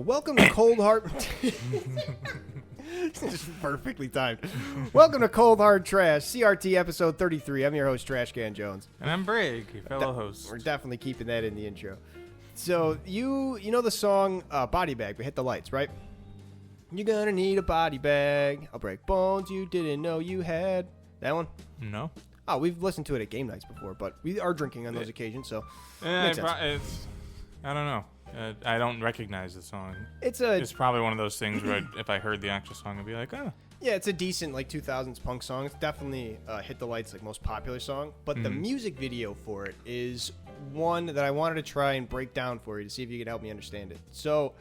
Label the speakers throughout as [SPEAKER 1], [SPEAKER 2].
[SPEAKER 1] Well, welcome to Cold Hard. Just perfectly timed. Welcome to Cold Hard Trash, CRT episode 33. I'm your host, Trashcan Jones.
[SPEAKER 2] And I'm Breeeeg, your fellow host.
[SPEAKER 1] We're definitely keeping that in the intro. So, you know the song Bodybag, but Hit the Lights, right? You're gonna need a body bag. I'll break bones you didn't know you had. That one?
[SPEAKER 2] No.
[SPEAKER 1] Oh, we've listened to it at game nights before, but we are drinking on those occasions, so makes sense.
[SPEAKER 2] I don't know. I don't recognize the song.
[SPEAKER 1] It's
[SPEAKER 2] probably one of those things where if I heard the actual song, I'd be like, oh.
[SPEAKER 1] Yeah, it's a decent 2000s punk song. It's definitely Hit the Lights' most popular song. But the music video for it is one that I wanted to try and break down for you to see if you could help me understand it. So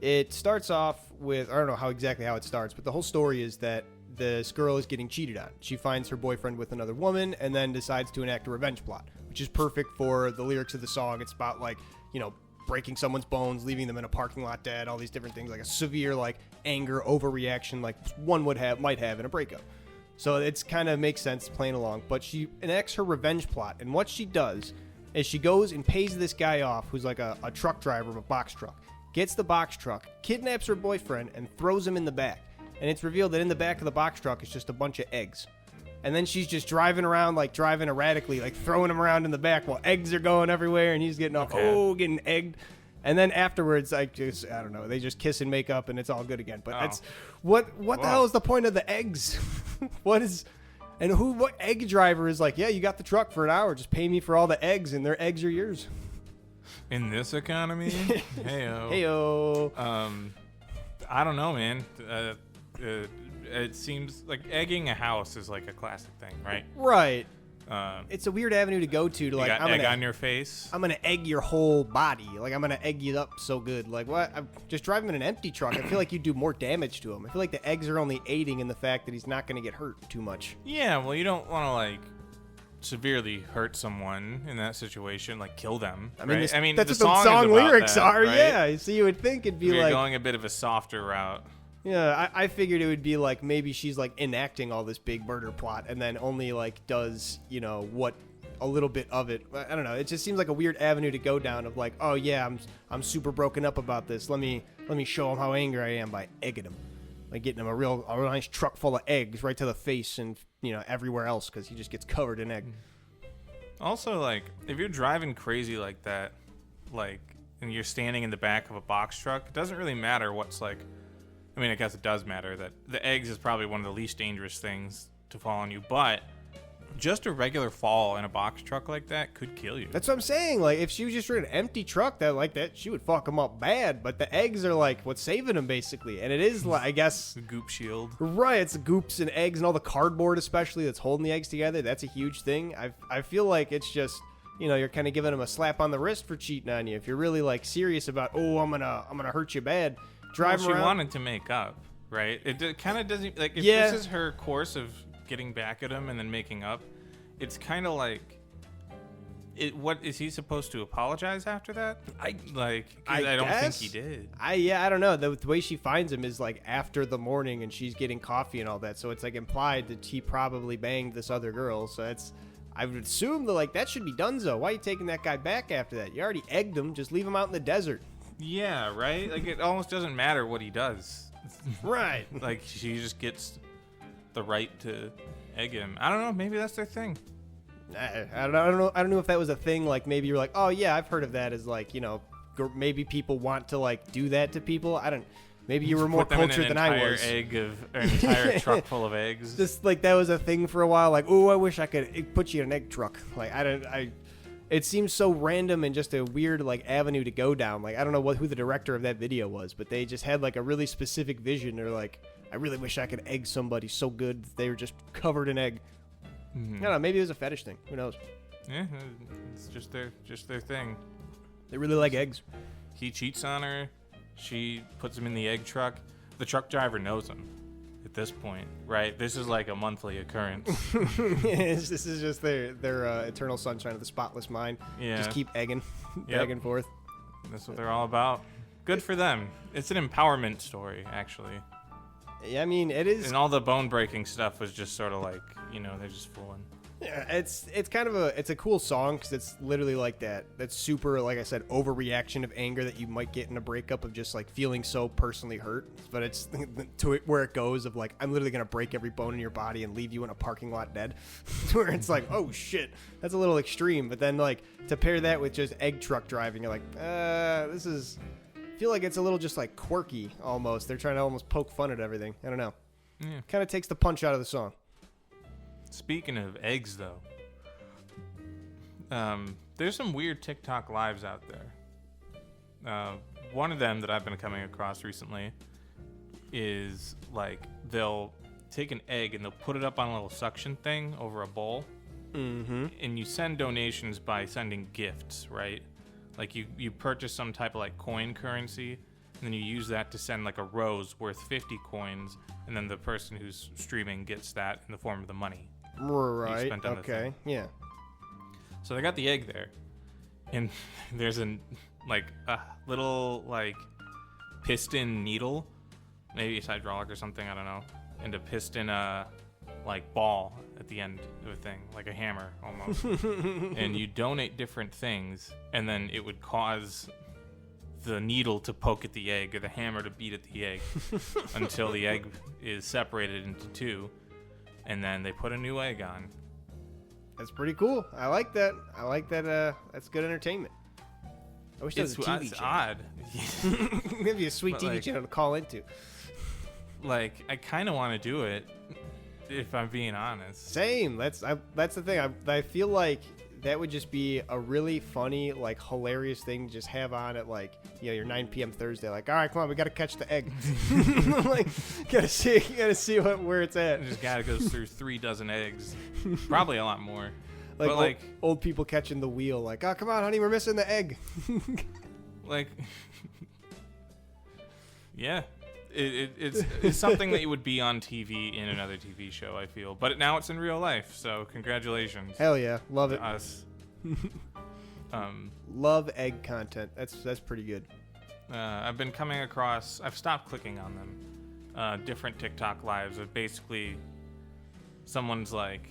[SPEAKER 1] it starts off with, I don't know exactly how it starts, but the whole story is that this girl is getting cheated on. She finds her boyfriend with another woman and then decides to enact a revenge plot, which is perfect for the lyrics of the song. It's about breaking someone's bones, leaving them in a parking lot dead, all these different things, like a severe anger overreaction like one might have in a breakup. So it's kind of makes sense playing along, but she enacts her revenge plot, and what she does is she goes and pays this guy off who's like a truck driver of a box truck, gets the box truck, kidnaps her boyfriend, and throws him in the back. And it's revealed that in the back of the box truck is just a bunch of eggs. And then she's just driving around, driving erratically, throwing him around in the back while eggs are going everywhere, and he's getting egged. And then afterwards, I don't know, they just kiss and make up, and it's all good again. But that's what the hell is the point of the eggs? What egg driver is like, yeah, you got the truck for an hour, just pay me for all the eggs, and their eggs are yours.
[SPEAKER 2] In this economy? Heyo.
[SPEAKER 1] Heyo.
[SPEAKER 2] I don't know, man. It seems like egging a house is like a classic thing, right?
[SPEAKER 1] Right. It's a weird avenue to go to
[SPEAKER 2] you got egg on your face.
[SPEAKER 1] I'm gonna egg your whole body. I'm gonna egg you up so good. What? I'm just driving in an empty truck. I feel like you do more damage to him. I feel like the eggs are only aiding in the fact that he's not gonna get hurt too much.
[SPEAKER 2] Yeah, well, you don't want to severely hurt someone in that situation, kill them.
[SPEAKER 1] I mean,
[SPEAKER 2] right?
[SPEAKER 1] That's
[SPEAKER 2] the
[SPEAKER 1] what the song lyrics are.
[SPEAKER 2] Right?
[SPEAKER 1] Yeah, so you would think it'd be
[SPEAKER 2] you're going a bit of a softer route.
[SPEAKER 1] Yeah, I figured it would be maybe she's enacting all this big murder plot and then only does what a little bit of it. I don't know. It just seems like a weird avenue to go down of oh yeah, I'm super broken up about this. Let me show him how angry I am by egging him, getting him a real nice truck full of eggs right to the face and everywhere else because he just gets covered in egg.
[SPEAKER 2] Also, if you're driving crazy like that, and you're standing in the back of a box truck, it doesn't really matter what's I mean, I guess it does matter that the eggs is probably one of the least dangerous things to fall on you, but just a regular fall in a box truck like that could kill you.
[SPEAKER 1] That's what I'm saying. If she was just in an empty truck that she would fuck him up bad, but the eggs are what's saving him basically. And it is I guess
[SPEAKER 2] the goop shield.
[SPEAKER 1] Right, it's the goops and eggs and all the cardboard especially that's holding the eggs together. That's a huge thing. I feel like it's just you're kind of giving him a slap on the wrist for cheating on you. If you're really serious about, I'm gonna hurt you bad.
[SPEAKER 2] She wanted to make up, right? It kind of doesn't if this is her course of getting back at him and then making up. It's kind of what is he supposed to apologize after that? I don't think he did.
[SPEAKER 1] I don't know. The way she finds him is after the morning and she's getting coffee and all that. So it's implied that he probably banged this other girl. So I would assume that should be donezo. Why are you taking that guy back after that? You already egged him. Just leave him out in the desert.
[SPEAKER 2] Yeah, right? It almost doesn't matter what he does.
[SPEAKER 1] Right.
[SPEAKER 2] She just gets the right to egg him. I don't know. Maybe that's their thing.
[SPEAKER 1] I don't know if that was a thing. Maybe you're oh, yeah, I've heard of that as maybe people want to do that to people. Maybe you were more cultured than I was.
[SPEAKER 2] An entire truck full of eggs.
[SPEAKER 1] Just that was a thing for a while. Oh, I wish I could put you in an egg truck. It seems so random and just a weird avenue to go down. I don't know who the director of that video was, but they just had a really specific vision. They're I really wish I could egg somebody so good that they were just covered in egg. I don't know. Maybe it was a fetish thing. Who knows?
[SPEAKER 2] Yeah, it's just their thing.
[SPEAKER 1] They really like eggs.
[SPEAKER 2] He cheats on her. She puts him in the egg truck. The truck driver knows him at this point, right? This is a monthly occurrence.
[SPEAKER 1] This is just their eternal sunshine of the spotless mind.
[SPEAKER 2] Yeah.
[SPEAKER 1] Just keep egging, back and forth.
[SPEAKER 2] That's what they're all about. Good for them. It's an empowerment story, actually.
[SPEAKER 1] Yeah, I mean, it is.
[SPEAKER 2] And all the bone breaking stuff was just sort of they're just fooling.
[SPEAKER 1] Yeah, it's kind of a cool song because it's literally like that super, like I said, overreaction of anger that you might get in a breakup of just like feeling so personally hurt. But it's to it where it goes of like, I'm literally gonna break every bone in your body and leave you in a parking lot dead. Where it's like, oh shit, that's a little extreme. But then like to pair that with just egg truck driving, you're like, this is. I feel like it's a little just like quirky almost. They're trying to almost poke fun at everything. I don't know.
[SPEAKER 2] Yeah.
[SPEAKER 1] Kind of takes the punch out of the song.
[SPEAKER 2] Speaking of eggs, though, there's some weird TikTok lives out there. One of them that I've been coming across recently is like they'll take an egg and they'll put it up on a little suction thing over a bowl.
[SPEAKER 1] Mm-hmm.
[SPEAKER 2] And you send donations by sending gifts, right? Like you purchase some type of like coin currency, and then you use that to send like a rose worth 50 coins, and then the person who's streaming gets that in the form of the money.
[SPEAKER 1] Right. Okay. Yeah.
[SPEAKER 2] So they got the egg there, and there's a little like piston needle, maybe it's hydraulic or something, I don't know, and a piston like ball at the end of a thing, like a hammer almost. And you donate different things, and then it would cause the needle to poke at the egg or the hammer to beat at the egg until the egg is separated into two, and then they put a new egg on.
[SPEAKER 1] That's pretty cool. I like that. That's good entertainment. I wish there was a TV
[SPEAKER 2] it's
[SPEAKER 1] channel.
[SPEAKER 2] Odd.
[SPEAKER 1] Maybe a sweet
[SPEAKER 2] But,
[SPEAKER 1] TV
[SPEAKER 2] like,
[SPEAKER 1] channel to call into.
[SPEAKER 2] Like, I kind of want to do it, if I'm being honest.
[SPEAKER 1] Same. That's the thing. I feel like that would just be a really funny, like hilarious thing to just have on at like, you know, your 9 p.m. Thursday. Like, all right, come on, we got to catch the egg. Like, gotta see where it's at.
[SPEAKER 2] Just gotta go through 3 dozen eggs, probably a lot more.
[SPEAKER 1] Like,
[SPEAKER 2] but
[SPEAKER 1] old people catching the wheel. Like, oh, come on, honey, we're missing the egg.
[SPEAKER 2] like, yeah. It's something that you would be on TV in another TV show, I feel. But now it's in real life, so congratulations.
[SPEAKER 1] Hell yeah. Love it.
[SPEAKER 2] To us.
[SPEAKER 1] Love egg content. That's pretty good.
[SPEAKER 2] I've been coming across, I've stopped clicking on them, different TikTok lives of basically someone's like,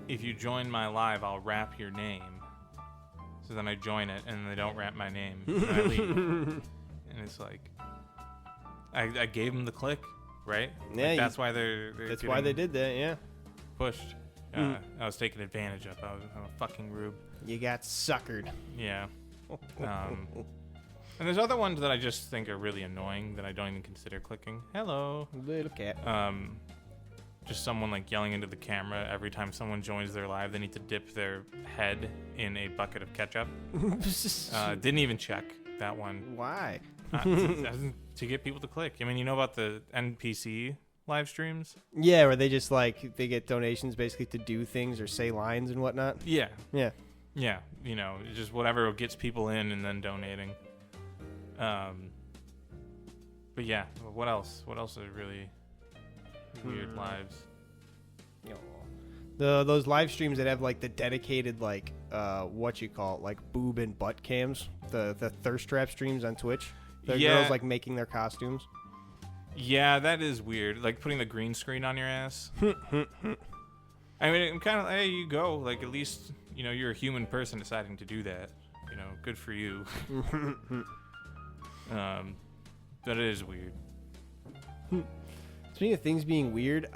[SPEAKER 2] if you join my live, I'll rap your name. So then I join it, and they don't rap my name, and I leave. And it's like, I gave them the click, right?
[SPEAKER 1] Yeah,
[SPEAKER 2] like that's why they're
[SPEAKER 1] that's why they did that. Yeah,
[SPEAKER 2] pushed. I was taken advantage of. I'm a fucking rube.
[SPEAKER 1] You got suckered.
[SPEAKER 2] Yeah. And there's other ones that I just think are really annoying that I don't even consider clicking. Hello,
[SPEAKER 1] little cat.
[SPEAKER 2] Just someone like yelling into the camera every time someone joins their live. They need to dip their head in a bucket of ketchup. Didn't even check that one.
[SPEAKER 1] Why?
[SPEAKER 2] To get people to click. I mean, you know about the NPC live streams?
[SPEAKER 1] Yeah, where they just like they get donations basically to do things or say lines and whatnot.
[SPEAKER 2] Yeah.
[SPEAKER 1] Yeah.
[SPEAKER 2] Yeah. You know, just whatever gets people in and then donating. But yeah, what else? What else are really weird lives?
[SPEAKER 1] Those live streams that have like the dedicated like what you call it, like boob and butt cams, the thirst trap streams on Twitch. The girls like making their costumes.
[SPEAKER 2] Yeah, that is weird. Like putting the green screen on your ass. I mean, I'm kind of, hey, you go. Like, at least, you know, you're a human person deciding to do that. You know, good for you. But it is weird.
[SPEAKER 1] Speaking of things being weird,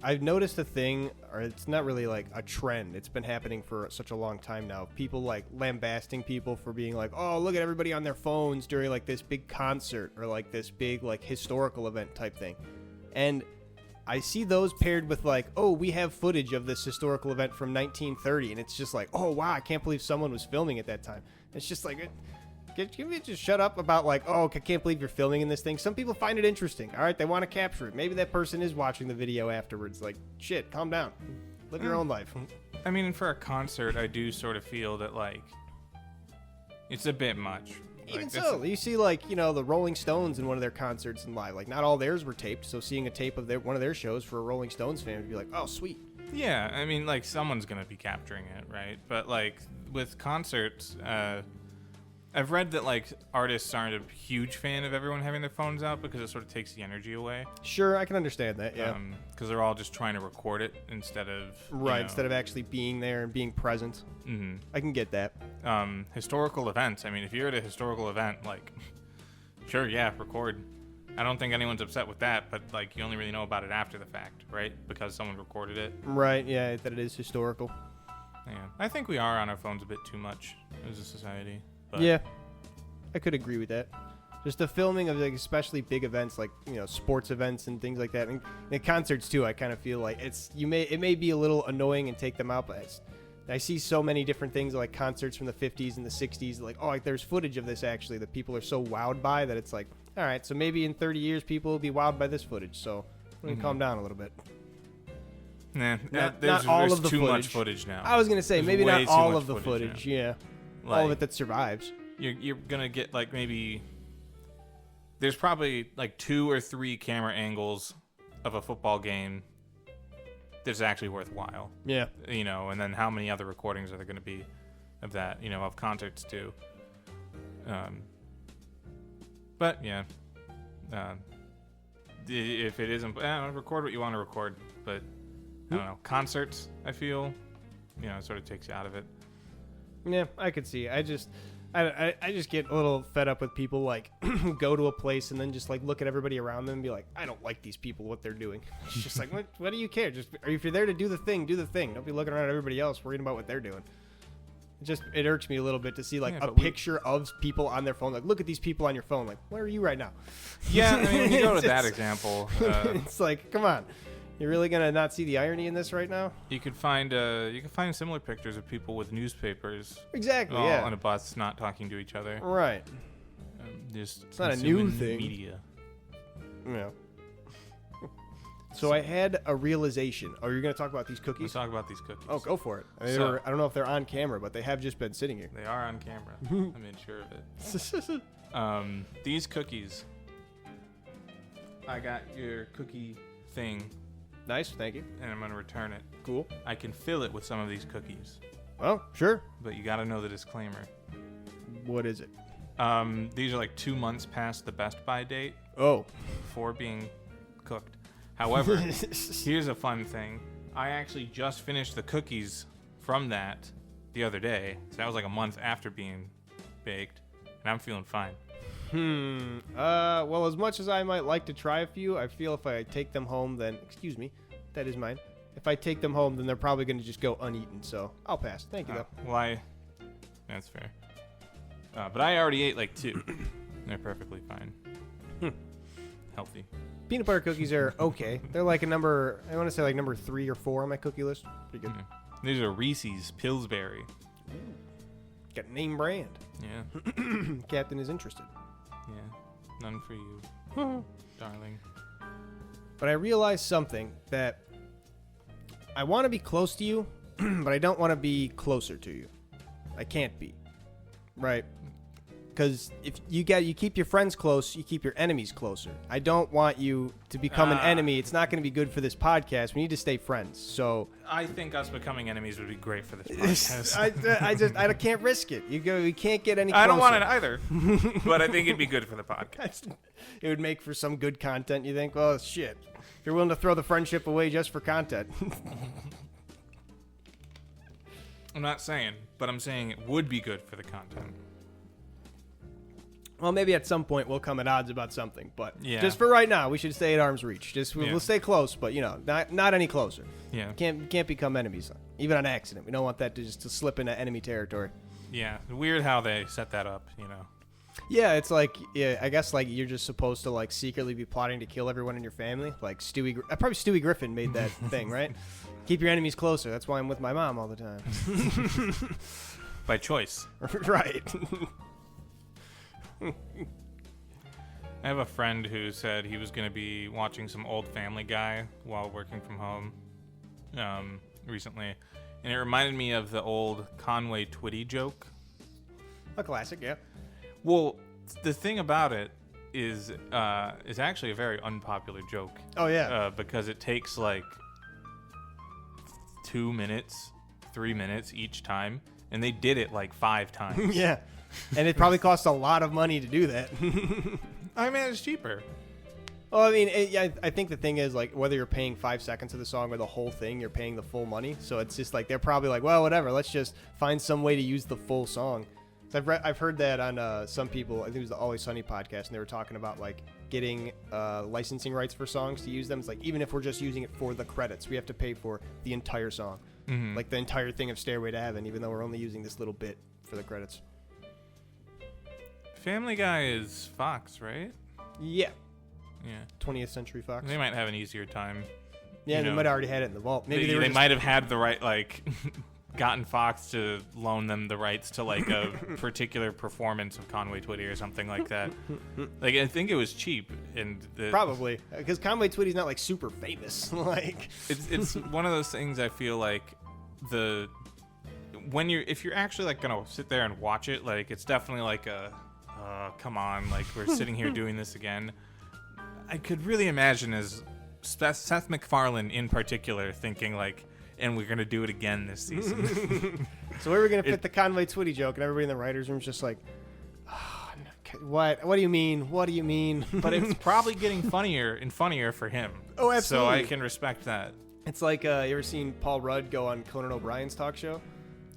[SPEAKER 1] I've noticed a thing, or it's not really like a trend. It's been happening for such a long time now. People like lambasting people for being like, oh, look at everybody on their phones during like this big concert or like this big like historical event type thing. And I see those paired with like, oh, we have footage of this historical event from 1930. And it's just like, oh, wow, I can't believe someone was filming at that time. It's just like, can we just shut up about like, oh, I can't believe you're filming in this thing. Some people find it interesting. All right, they want to capture it. Maybe that person is watching the video afterwards. Like, shit, calm down. Live your own life.
[SPEAKER 2] I mean, for a concert, I do sort of feel that, like, it's a bit much.
[SPEAKER 1] Even
[SPEAKER 2] like,
[SPEAKER 1] so, you see, like, you know, the Rolling Stones in one of their concerts and live. Like, not all theirs were taped, so seeing a tape of one of their shows for a Rolling Stones fan would be like, oh, sweet.
[SPEAKER 2] Yeah, I mean, like, someone's going to be capturing it, right? But, like, with concerts, I've read that like artists aren't a huge fan of everyone having their phones out because it sort of takes the energy away.
[SPEAKER 1] Sure, I can understand that. Yeah.
[SPEAKER 2] Because they're all just trying to record it instead of
[SPEAKER 1] instead of actually being there and being present.
[SPEAKER 2] Mm-hmm.
[SPEAKER 1] I can get that.
[SPEAKER 2] Historical events. I mean, if you're at a historical event, like, sure, yeah, record. I don't think anyone's upset with that, but like you only really know about it after the fact, right? Because someone recorded it.
[SPEAKER 1] Right. Yeah, that it is historical.
[SPEAKER 2] Yeah, I think we are on our phones a bit too much as a society. But
[SPEAKER 1] yeah, I could agree with that. Just the filming of like especially big events like sports events and things like that, and concerts too. I kind of feel like it may be a little annoying and take them out, but I see so many different things like concerts from the 50s and the 60s. Like there's footage of this actually that people are so wowed by that it's like, all right, so maybe in 30 years people will be wowed by this footage. So I'm gonna calm down a little bit.
[SPEAKER 2] Nah,
[SPEAKER 1] not all of the
[SPEAKER 2] too
[SPEAKER 1] footage.
[SPEAKER 2] much footage now.
[SPEAKER 1] I was gonna say
[SPEAKER 2] there's
[SPEAKER 1] maybe not all of the
[SPEAKER 2] footage.
[SPEAKER 1] Footage yeah.
[SPEAKER 2] Like,
[SPEAKER 1] all of it that survives.
[SPEAKER 2] You're gonna get like maybe there's probably like 2 or 3 camera angles of a football game that's actually worthwhile.
[SPEAKER 1] Yeah.
[SPEAKER 2] And then how many other recordings are there gonna be of that? Of concerts too. But yeah, if it isn't, record what you want to record. But I don't know, concerts. I feel, it sort of takes you out of it.
[SPEAKER 1] Yeah, I could see. I just get a little fed up with people like go to a place and then just like look at everybody around them and be like, I don't like these people, what they're doing. It's just like, what do you care? Just if you're there to do the thing, do the thing. Don't be looking around at everybody else worrying about what they're doing. It irks me a little bit to see like a picture of people on their phone. Like, look at these people on your phone. Like, where are you right now?
[SPEAKER 2] Yeah, I mean, when you go to that example,
[SPEAKER 1] it's like, come on. You're really gonna not see the irony in this right now?
[SPEAKER 2] You could find similar pictures of people with newspapers.
[SPEAKER 1] Exactly.
[SPEAKER 2] All
[SPEAKER 1] yeah.
[SPEAKER 2] on a bus, not talking to each other.
[SPEAKER 1] Right.
[SPEAKER 2] Just
[SPEAKER 1] it's not a new thing.
[SPEAKER 2] Media.
[SPEAKER 1] Yeah. So I had a realization. Oh, you're gonna talk about these cookies?
[SPEAKER 2] Let's talk about these cookies.
[SPEAKER 1] Oh, go for it. I don't know if they're on camera, but they have just been sitting here.
[SPEAKER 2] They are on camera. I made sure of it. These cookies. I got your cookie thing.
[SPEAKER 1] Nice, thank you.
[SPEAKER 2] And I'm going to return it.
[SPEAKER 1] Cool.
[SPEAKER 2] I can fill it with some of these cookies.
[SPEAKER 1] Oh, sure.
[SPEAKER 2] But you got to know the disclaimer.
[SPEAKER 1] What is it?
[SPEAKER 2] These are like 2 months past the Best By date.
[SPEAKER 1] Oh.
[SPEAKER 2] For being cooked. However, here's a fun thing. I actually just finished the cookies from that the other day. So that was like a month after being baked. And I'm feeling fine.
[SPEAKER 1] Well, as much as I might like to try a few, I feel if I take them home, then... Excuse me. That is mine. If I take them home, then they're probably going to just go uneaten. So I'll pass. Thank you, though.
[SPEAKER 2] Well, that's fair. But I already ate like 2. They're perfectly fine. Healthy.
[SPEAKER 1] Peanut butter cookies are okay. They're like I want to say like number 3 or 4 on my cookie list. Pretty good.
[SPEAKER 2] These are Reese's Pillsbury.
[SPEAKER 1] Ooh. Got name brand.
[SPEAKER 2] Yeah.
[SPEAKER 1] Captain is interested.
[SPEAKER 2] Yeah. None for you, darling.
[SPEAKER 1] But I realized something, that I want to be close to you, but I don't want to be closer to you. I can't be. Right? Because if you keep your friends close, you keep your enemies closer. I don't want you to become an enemy. It's not going to be good for this podcast. We need to stay friends. So
[SPEAKER 2] I think us becoming enemies would be great for this podcast.
[SPEAKER 1] I can't risk it. You can't get any closer.
[SPEAKER 2] I don't want it either. But I think it'd be good for the podcast.
[SPEAKER 1] It would make for some good content, you think? Well, shit. If you're willing to throw the friendship away just for content.
[SPEAKER 2] I'm not saying, but I'm saying it would be good for the content.
[SPEAKER 1] Well, maybe at some point we'll come at odds about something, but
[SPEAKER 2] yeah.
[SPEAKER 1] Just for right now, we should stay at arm's reach. We'll stay close, but not any closer.
[SPEAKER 2] Yeah,
[SPEAKER 1] can't become enemies, even on accident. We don't want that to slip into enemy territory.
[SPEAKER 2] Yeah, weird how they set that up.
[SPEAKER 1] Yeah, it's like I guess like you're just supposed to like secretly be plotting to kill everyone in your family. Like probably Stewie Griffin made that thing, right? Keep your enemies closer. That's why I'm with my mom all the time.
[SPEAKER 2] By choice.
[SPEAKER 1] Right.
[SPEAKER 2] I have a friend who said he was going to be watching some old Family Guy while working from home recently. And it reminded me of the old Conway Twitty joke.
[SPEAKER 1] A classic, yeah.
[SPEAKER 2] Well, the thing about it is actually a very unpopular joke.
[SPEAKER 1] Oh, yeah.
[SPEAKER 2] Because it takes like 2 minutes 3 minutes each time, and they did it like 5 times.
[SPEAKER 1] Yeah. And it probably costs a lot of money to do that.
[SPEAKER 2] I mean, it's cheaper.
[SPEAKER 1] Well, I mean, I think the thing is, like, whether you're paying 5 seconds of the song or the whole thing, you're paying the full money. So it's just like, they're probably like, well, whatever, let's just find some way to use the full song. So I've heard that on some people, I think it was the Always Sunny podcast, and they were talking about, like, getting licensing rights for songs to use them. It's like, even if we're just using it for the credits, we have to pay for the entire song.
[SPEAKER 2] Mm-hmm.
[SPEAKER 1] Like the entire thing of Stairway to Heaven, even though we're only using this little bit for the credits.
[SPEAKER 2] Family Guy is Fox, right?
[SPEAKER 1] Yeah.
[SPEAKER 2] Yeah.
[SPEAKER 1] 20th Century Fox.
[SPEAKER 2] They might have an easier time.
[SPEAKER 1] Yeah, they might have already had it in the vault. Maybe
[SPEAKER 2] they
[SPEAKER 1] just...
[SPEAKER 2] might have had the right, like, gotten Fox to loan them the rights to, like, a particular performance of Conway Twitty or something like that. Like, I think it was cheap. And
[SPEAKER 1] probably. Because Conway Twitty's not, like, super famous. Like,
[SPEAKER 2] it's one of those things I feel like if you're actually, like, going to sit there and watch it, like, it's definitely like come on, like, we're sitting here doing this again. I could really imagine as Seth MacFarlane in particular thinking, like, and we're going to do it again this season.
[SPEAKER 1] So where are we going to fit the Conway Twitty joke? And everybody in the writer's room is just like, oh, what? What do you mean? What do you mean?
[SPEAKER 2] But it's probably getting funnier and funnier for him.
[SPEAKER 1] Oh, absolutely.
[SPEAKER 2] So I can respect that.
[SPEAKER 1] It's like, you ever seen Paul Rudd go on Conan O'Brien's talk show?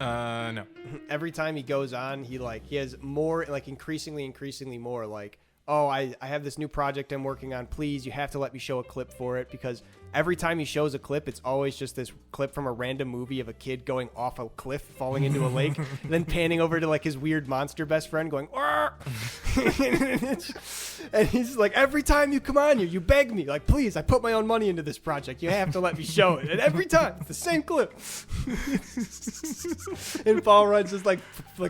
[SPEAKER 2] No.
[SPEAKER 1] Every time he goes on, he has more, like, increasingly more, like, oh, I have this new project I'm working on. Please, you have to let me show a clip for it, because every time he shows a clip, it's always just this clip from a random movie of a kid going off a cliff, falling into a lake, and then panning over to, like, his weird monster best friend going, and he's like, every time you come on here, you beg me, like, please, I put my own money into this project. You have to let me show it. And every time, it's the same clip. And Paul Rudd's just like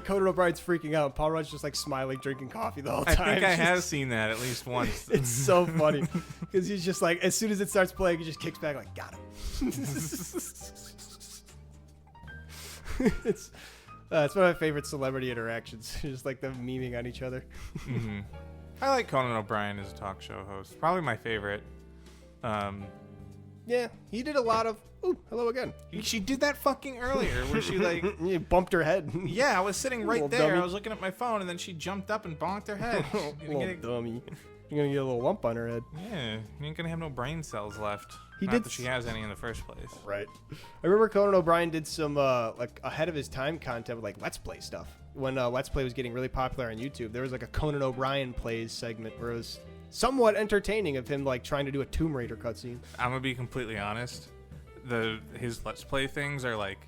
[SPEAKER 1] Conan O'Brien's freaking out. Paul Rudd's just like smiling, drinking coffee the whole time.
[SPEAKER 2] I think I have seen that at least once.
[SPEAKER 1] It's so funny because he's just like, as soon as it starts playing, he just kicks back like, got him. It's one of my favorite celebrity interactions. Just like them memeing on each other.
[SPEAKER 2] Mm-hmm. I like Conan O'Brien as a talk show host. Probably my favorite.
[SPEAKER 1] Yeah, he did a lot of. Ooh, hello again.
[SPEAKER 2] She did that fucking earlier where she like
[SPEAKER 1] you bumped her head.
[SPEAKER 2] Yeah, I was sitting right there.
[SPEAKER 1] Dummy.
[SPEAKER 2] I was looking at my phone, and then she jumped up and bonked her head.
[SPEAKER 1] Little dummy. You're gonna get a little lump on her head.
[SPEAKER 2] Yeah, you ain't gonna have no brain cells left.
[SPEAKER 1] He
[SPEAKER 2] Not
[SPEAKER 1] did
[SPEAKER 2] that she has any in the first place.
[SPEAKER 1] Right. I remember Conan O'Brien did some like ahead of his time content with like Let's Play stuff. When Let's Play was getting really popular on YouTube, there was like a Conan O'Brien plays segment where it was somewhat entertaining of him like trying to do a Tomb Raider cutscene.
[SPEAKER 2] I'm gonna be completely honest. His Let's Play things are like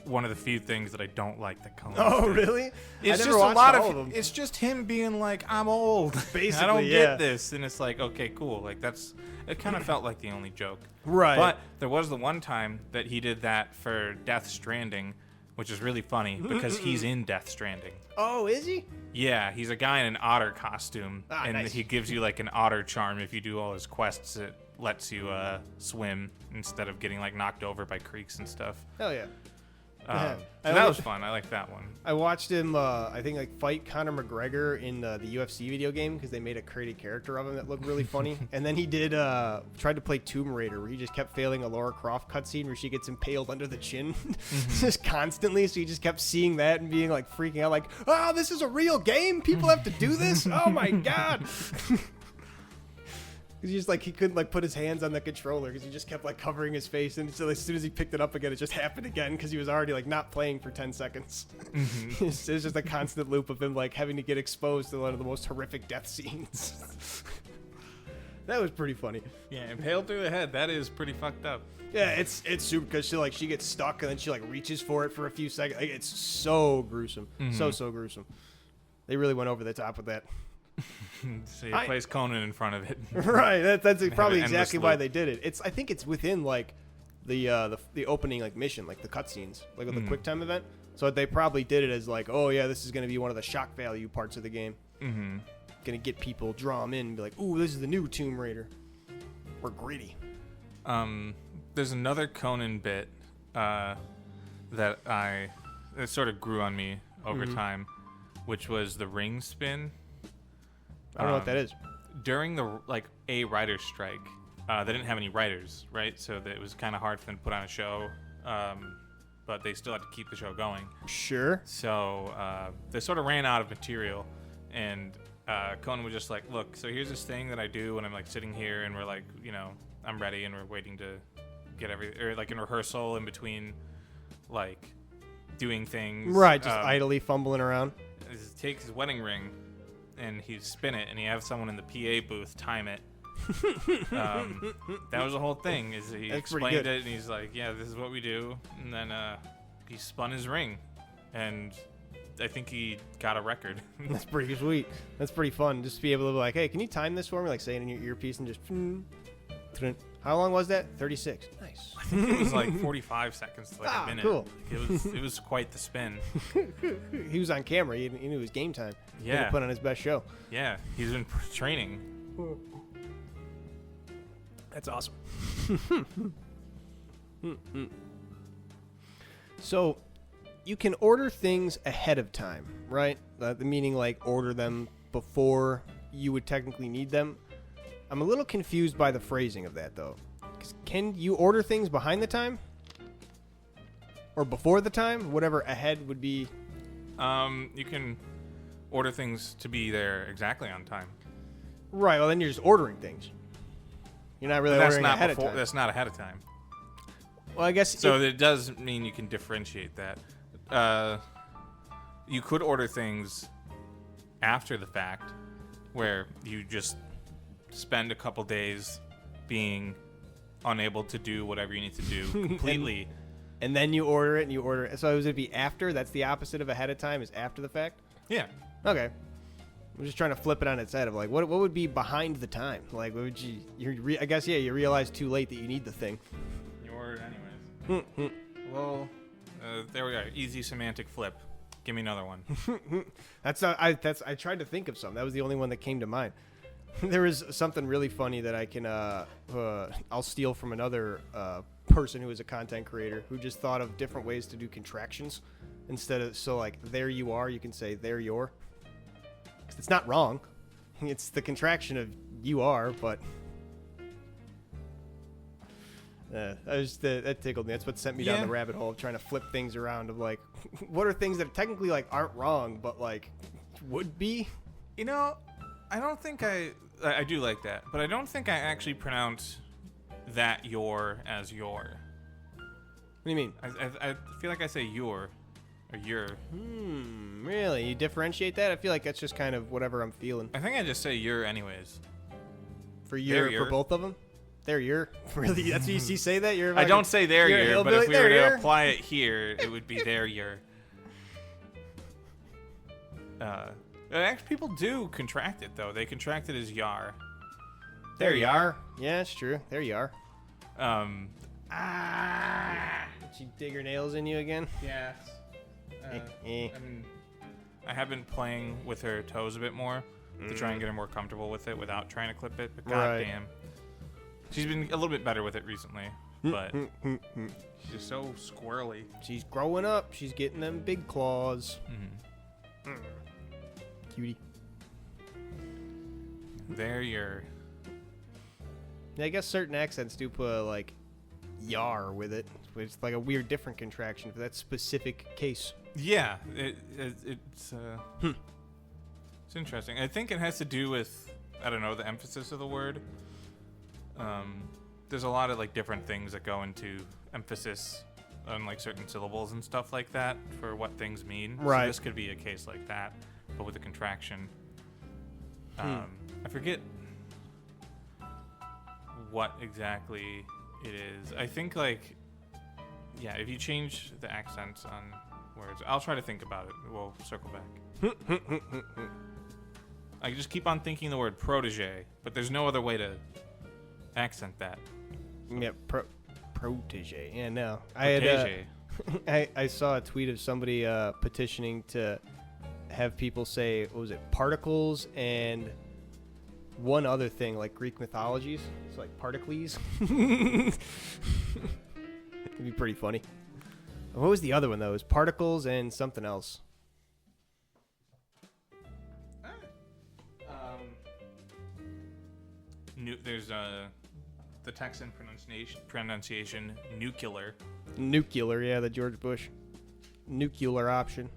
[SPEAKER 2] one of the few things that I don't like that Conan.
[SPEAKER 1] Oh,
[SPEAKER 2] did.
[SPEAKER 1] really?
[SPEAKER 2] It's just a lot of them. It's just him being like, I'm old.
[SPEAKER 1] Basically,
[SPEAKER 2] I don't get this, and it's like, okay, cool. Like it kind of felt like the only joke.
[SPEAKER 1] Right.
[SPEAKER 2] But there was the one time that he did that for Death Stranding, which is really funny because he's in Death Stranding.
[SPEAKER 1] Oh, is he?
[SPEAKER 2] Yeah, he's a guy in an otter costume, and
[SPEAKER 1] nice.
[SPEAKER 2] he gives you like an otter charm if you do all his quests. It lets you swim instead of getting like knocked over by creeks and stuff.
[SPEAKER 1] Hell yeah.
[SPEAKER 2] So that was fun. I like that one.
[SPEAKER 1] I watched him, I think, like fight Conor McGregor in the UFC video game because they made a crazy character of him that looked really funny. And then he did tried to play Tomb Raider, where he just kept failing a Lara Croft cutscene where she gets impaled under the chin just constantly. So he just kept seeing that and being like freaking out, like, "Oh, this is a real game. People have to do this. Oh my god." Because just like he couldn't like put his hands on the controller because he just kept like covering his face, and so as soon as he picked it up again, it just happened again because he was already like not playing for 10 seconds. It's just a constant loop of him like having to get exposed to one of the most horrific death scenes. That was pretty funny.
[SPEAKER 2] Yeah, impaled through the head. That is pretty fucked up.
[SPEAKER 1] Yeah, it's super because she gets stuck and then she like reaches for it for a few seconds. Like, it's so gruesome, so gruesome. They really went over the top with that.
[SPEAKER 2] So he plays Conan in front of it.
[SPEAKER 1] Right, that's probably exactly why
[SPEAKER 2] loop.
[SPEAKER 1] they did it. I think it's within like the opening like mission, like the cutscenes, like with the QuickTime event. So they probably did it as like, oh yeah, this is going to be one of the shock value parts of the game. Mm-hmm. Going to get people, draw them in, and be like, ooh, this is the new Tomb Raider. We're greedy.
[SPEAKER 2] There's another Conan bit that sort of grew on me over time, which was the ring spin.
[SPEAKER 1] I don't know what that is.
[SPEAKER 2] During a writer's strike, they didn't have any writers, right? So it was kind of hard for them to put on a show. but they still had to keep the show going.
[SPEAKER 1] Sure.
[SPEAKER 2] So they sort of ran out of material, and Conan was just like, look, so here's this thing that I do when I'm like sitting here and we're like, you know, I'm ready and we're waiting to get or like in rehearsal in between like doing things.
[SPEAKER 1] Right, just idly fumbling around.
[SPEAKER 2] He takes his wedding ring and he'd spin it and he have someone in the PA booth time it. That was the whole thing. Is he explained it and he's like, yeah, this is what we do, and then he spun his ring, and I think he got a record.
[SPEAKER 1] That's pretty sweet. That's pretty fun. Just to be able to be like, hey, can you time this for me? Like say it in your earpiece and just. How long was that? 36. Nice.
[SPEAKER 2] I think it was like 45 seconds to like a minute.
[SPEAKER 1] Cool.
[SPEAKER 2] It was quite the spin.
[SPEAKER 1] He was on camera. He knew it was game time.
[SPEAKER 2] Yeah.
[SPEAKER 1] He had to put on his best show.
[SPEAKER 2] Yeah, he's been training.
[SPEAKER 1] That's awesome. So, you can order things ahead of time, right? Meaning like order them before you would technically need them. I'm a little confused by the phrasing of that, though. Can you order things behind the time? Or before the time? Whatever ahead would be.
[SPEAKER 2] You can order things to be there exactly on time.
[SPEAKER 1] Right, well, then you're just ordering things. You're not really ordering ahead of time.
[SPEAKER 2] That's not ahead of time.
[SPEAKER 1] Well, I guess.
[SPEAKER 2] So it does mean you can differentiate that. You could order things after the fact, where you just spend a couple days being unable to do whatever you need to do completely.
[SPEAKER 1] and then you order it, and you order it. So would it be after? That's the opposite of ahead of time, is after the fact?
[SPEAKER 2] Yeah.
[SPEAKER 1] Okay. I'm just trying to flip it on its head of like, what would be behind the time? Like, what would you I guess, yeah, you realize too late that you need the thing.
[SPEAKER 2] You order it anyways. Well, there we are. Easy semantic flip. Give me another one.
[SPEAKER 1] I tried to think of some. That was the only one that came to mind. There is something really funny that I can I'll steal from another person who is a content creator who just thought of different ways to do contractions instead of like there you are, you can say there you're. It's not wrong. It's the contraction of you are, but that tickled me. That's what sent me down the rabbit hole of trying to flip things around of like, what are things that technically like aren't wrong, but like would be?
[SPEAKER 2] You know, I don't think I do like that, but I don't think I actually pronounce that your as your.
[SPEAKER 1] What do you mean?
[SPEAKER 2] I feel like I say your or your.
[SPEAKER 1] Really? You differentiate that? I feel like that's just kind of whatever I'm feeling.
[SPEAKER 2] I think I just say your anyways.
[SPEAKER 1] For both of them? They're your. Really? That's what you say that? You're.
[SPEAKER 2] I don't say their your, but if we were to apply it here, it would be their your. Actually, people do contract it though. They contract it as yar.
[SPEAKER 1] There you are. Yeah, it's true. There you are. Did she dig her nails in you again?
[SPEAKER 2] Yeah. I mean, I have been playing with her toes a bit more to try and get her more comfortable with it without trying to clip it. But goddamn, she's been a little bit better with it recently. But she's just so squirrely.
[SPEAKER 1] She's growing up. She's getting them big claws. Cutie.
[SPEAKER 2] There you're.
[SPEAKER 1] Yeah, I guess certain accents do put like yar with it, which is like a weird different contraction for that specific case.
[SPEAKER 2] Yeah, it's interesting. I think it has to do with, I don't know, the emphasis of the word. There's a lot of like different things that go into emphasis on like certain syllables and stuff like that for what things mean.
[SPEAKER 1] Right.
[SPEAKER 2] So this could be a case like that, but with a contraction. I forget what exactly it is. I think like, yeah, if you change the accents on words, I'll try to think about it. We'll circle back. I just keep on thinking the word protege, but there's no other way to accent that.
[SPEAKER 1] Yeah, protege. Yeah, no.
[SPEAKER 2] Protege.
[SPEAKER 1] I saw a tweet of somebody petitioning to have people say, what was it, particles and one other thing, like Greek mythologies. It's like particles. It'd be pretty funny. What was the other one, though? It was particles and something else.
[SPEAKER 2] There's the Texan pronunciation nuke-ular.
[SPEAKER 1] Nuke-ular, yeah, the George Bush nuke-ular option.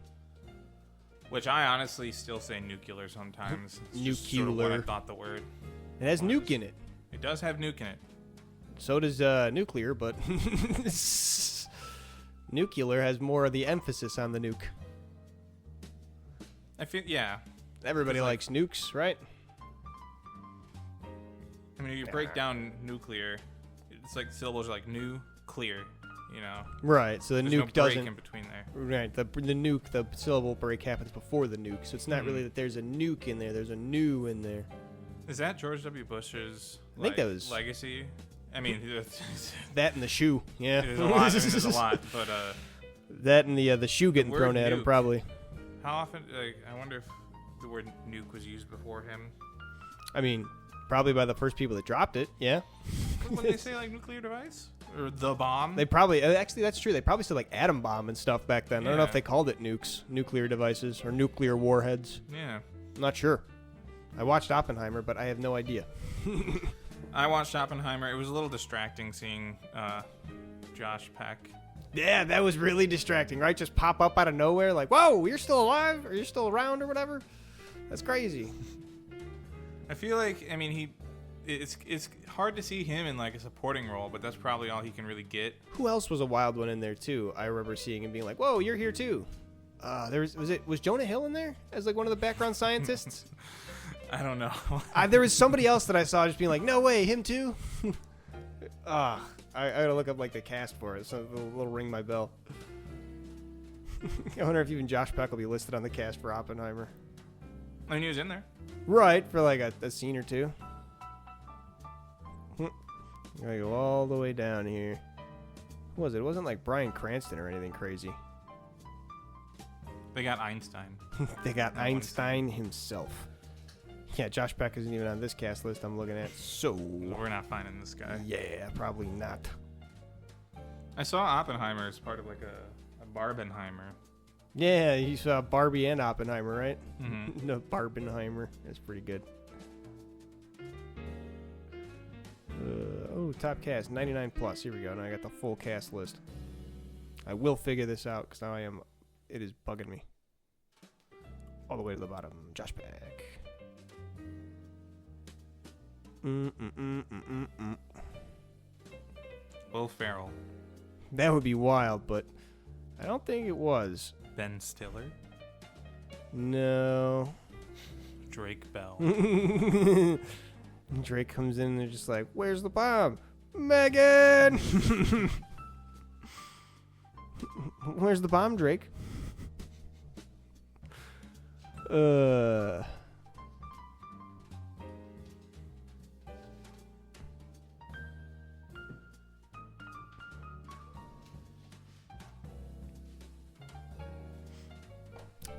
[SPEAKER 2] Which I honestly still say nuke-ular sometimes. It's just
[SPEAKER 1] Nuke-ular.
[SPEAKER 2] sort of what I thought the word.
[SPEAKER 1] It has nuke in it.
[SPEAKER 2] It does have nuke in it.
[SPEAKER 1] So does nuclear, but nuke-ular has more of the emphasis on the nuke.
[SPEAKER 2] I feel, yeah.
[SPEAKER 1] Everybody likes nukes, right?
[SPEAKER 2] I mean, if you break down nuclear, it's like syllables are like new, clear, you know.
[SPEAKER 1] Right. So the
[SPEAKER 2] There's
[SPEAKER 1] nuke
[SPEAKER 2] no break
[SPEAKER 1] doesn't.
[SPEAKER 2] in between there.
[SPEAKER 1] Right. The nuke, the syllable break happens before the nuke, so it's not really that there's a nuke in there. There's a new in there.
[SPEAKER 2] Is that George W. Bush's
[SPEAKER 1] I think that was
[SPEAKER 2] legacy? I mean,
[SPEAKER 1] that and the shoe. Yeah.
[SPEAKER 2] there's a lot. There's a lot, but
[SPEAKER 1] that and the shoe getting
[SPEAKER 2] word
[SPEAKER 1] thrown at him
[SPEAKER 2] nuke.
[SPEAKER 1] probably.
[SPEAKER 2] how often? Like, I wonder if the word nuke was used before him.
[SPEAKER 1] I mean, probably by the first people that dropped it. Yeah.
[SPEAKER 2] When they say like nuclear device or the bomb,
[SPEAKER 1] They probably actually that's true. They probably said like atom bomb and stuff back then. I don't know if
[SPEAKER 2] Yeah.
[SPEAKER 1] they called it nukes, nuclear devices, or nuclear warheads.
[SPEAKER 2] yeah.
[SPEAKER 1] I'm not sure. I watched Oppenheimer, but I have no idea.
[SPEAKER 2] I watched Oppenheimer. It was a little distracting seeing Josh Peck.
[SPEAKER 1] Yeah, that was really distracting, right? Just pop up out of nowhere, like, "Whoa, you're still alive, or you're still around, or whatever." That's crazy.
[SPEAKER 2] I feel like, I mean, it's hard to see him in like a supporting role, but that's probably all he can really get.
[SPEAKER 1] Who else was a wild one in there too? I remember seeing him being like, "Whoa, you're here too." Was Jonah Hill in there as like one of the background scientists?
[SPEAKER 2] I don't know.
[SPEAKER 1] There was somebody else that I saw just being like, "No way, him too." I gotta look up like the cast for it, so it'll ring my bell. I wonder if even Josh Peck will be listed on the cast for Oppenheimer.
[SPEAKER 2] I mean, he was in there.
[SPEAKER 1] Right, for like a scene or two. Gotta go all the way down here. What was it? It wasn't like Bryan Cranston or anything crazy.
[SPEAKER 2] They got Einstein.
[SPEAKER 1] They got
[SPEAKER 2] No
[SPEAKER 1] Einstein himself. Yeah, Josh Peck isn't even on this cast list I'm looking at. So,
[SPEAKER 2] We're not finding this guy.
[SPEAKER 1] yeah, probably not.
[SPEAKER 2] I saw Oppenheimer as part of like a Barbenheimer.
[SPEAKER 1] Yeah, you saw Barbie and Oppenheimer, right?
[SPEAKER 2] Mm-hmm.
[SPEAKER 1] No, Barbenheimer. That's pretty good. Top cast, 99 plus. Here we go. Now I got the full cast list. I will figure this out because now it is bugging me. All the way to the bottom. Josh Peck.
[SPEAKER 2] Will Ferrell.
[SPEAKER 1] That would be wild, but I don't think it was.
[SPEAKER 2] Ben Stiller.
[SPEAKER 1] No.
[SPEAKER 2] Drake Bell.
[SPEAKER 1] Drake comes in and they're just like, "Where's the bomb? Megan!" Where's the bomb, Drake?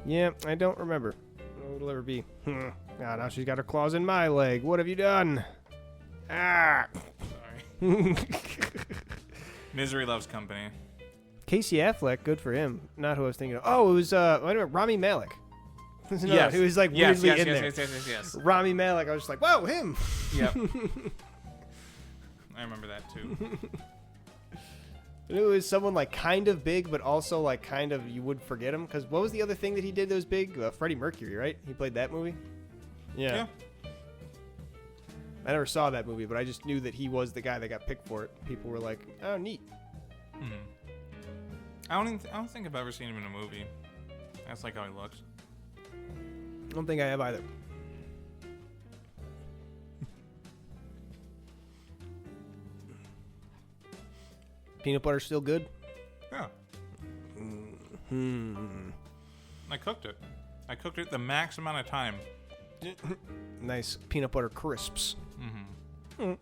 [SPEAKER 1] Yeah, I don't remember. What will ever be? Now she's got her claws in my leg. What have you done? Ah!
[SPEAKER 2] Sorry. Misery Loves Company.
[SPEAKER 1] Casey Affleck, good for him. Not who I was thinking of. Oh, it was wait a minute, Rami Malek. No, he was like weirdly in there.
[SPEAKER 2] Yes.
[SPEAKER 1] Rami Malek. I was just like, whoa, him.
[SPEAKER 2] Yep. I remember that too.
[SPEAKER 1] It was someone like kind of big, but also like kind of you would forget him. Because what was the other thing that he did that was big? Freddie Mercury, right? He played that movie. Yeah. I never saw that movie, but I just knew that he was the guy that got picked for it. People were like, "Oh, neat."
[SPEAKER 2] Mm-hmm. I don't think I've ever seen him in a movie. That's like how he looks.
[SPEAKER 1] I don't think I have either. Peanut butter still good?
[SPEAKER 2] Yeah.
[SPEAKER 1] Hmm.
[SPEAKER 2] I cooked it. I cooked it the max amount of time.
[SPEAKER 1] Nice peanut butter crisps.
[SPEAKER 2] Mm-hmm.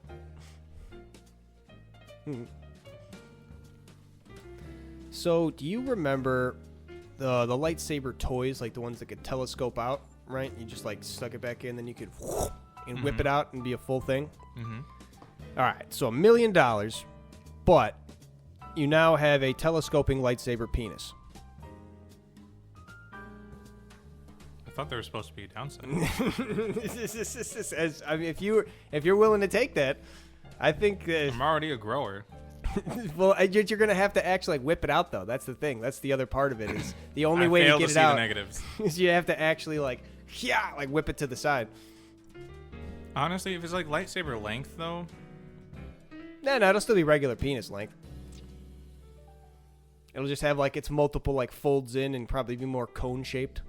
[SPEAKER 1] So, do you remember the lightsaber toys, like the ones that could telescope out, right? You just like stuck it back in, then you could and whip it out and be a full thing.
[SPEAKER 2] Mm-hmm.
[SPEAKER 1] All right, so $1 million, but you now have a telescoping lightsaber penis.
[SPEAKER 2] I thought there was supposed to be a downside.
[SPEAKER 1] I mean, if you're willing to take that, I think.
[SPEAKER 2] I'm already a grower.
[SPEAKER 1] Well, you're gonna have to actually like whip it out though. That's the thing. That's the other part of it. Is the only way to get it out
[SPEAKER 2] the negatives.
[SPEAKER 1] is you have to actually like whip it to the side.
[SPEAKER 2] Honestly, if it's like lightsaber length though.
[SPEAKER 1] No, it'll still be regular penis length. It'll just have like its multiple like folds in and probably be more cone shaped.